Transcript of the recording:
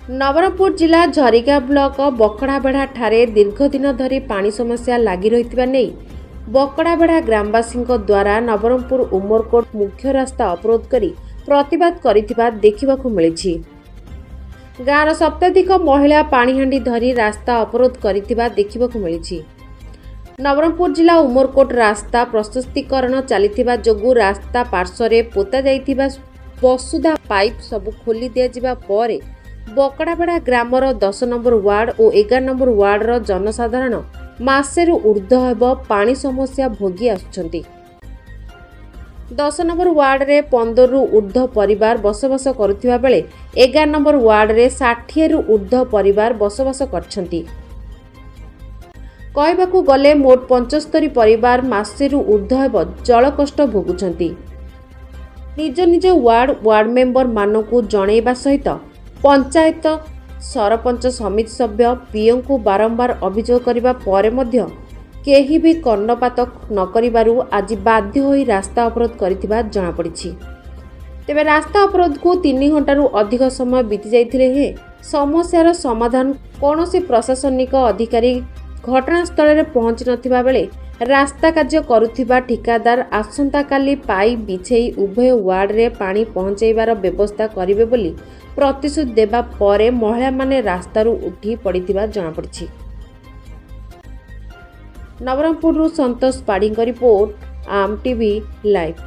नवरंगपुर जिला झरिगा ब्लॉक बकड़ाबेढ़ा ठारे दीर्घ दिन धरी पानी समस्या लगी रही नहीं बकड़ाबेढ़ा ग्रामवासी द्वारा नवरंगपुर उमरकोट मुख्य रास्ता अवरोध कर प्रतिवाद करिथिबा देखिबाकु मिलिछि। गाँवर शताधिक महिला पानीहांडी धरी रास्ता अवरोध करिथिबा देखिबाकु मिलिछि। नवरंगपुर जिला उमरकोट रास्ता प्रशस्तीकरण चलिथिबा जोगु रास्ता पार्श्वरे पोता जाइथिबा वसुधा पाइप सबु खोली दिया जिबा परे बकड़ाबेढ़ा ग्रामर 10 नंबर वार्ड और 11 नंबर वार्डर जनसाधारण मासेरु ऊर्ध्व हेब पानी समस्या भोगी आसुछंती। 10 नंबर वार्ड रे 15 रु ऊर्ध्व परिवार बसवास करुथिबा बेले 11 नंबर वार्ड रे 60 रु ऊर्ध्व परिवार बसवास करछंती। कहबाकू गले मोट 75 परिवार मासेरु ऊर्ध्व हेब जल कष्ट भोगुछंती। निज निज वार्ड मेंबर मानकू जणैबा सहित पंचायत सरपंच समिति सभ्य पीओ को बारंबार अभियोग करने पर केही भी कर्णपात न करिबारु आज बाध्य होई रास्ता अवरोध करिथिबा जଣା पड़िछि। तेबे रास्ता अवरोध को 3 घंटारू अधिक समय बीती जाइथिले हे समस्यार समाधान कौनसी प्रशासनिक अधिकारी घटनास्थल में पहुंची नथिबा बेले रास्ता कार्य करुथिबा ठिकादार आसंता काली पाइप बिछेई उभय वार्ड रे पानी पहुंचाइबार व्यवस्था करिवे बोली प्रतिश्रुति देबा परे महिला माने रास्तारू उठी पड़िथिबा जଣା पड़िछि। नवरंगपुर संतोष पाढ़ी रिपोर्ट आम टीवी लाइव।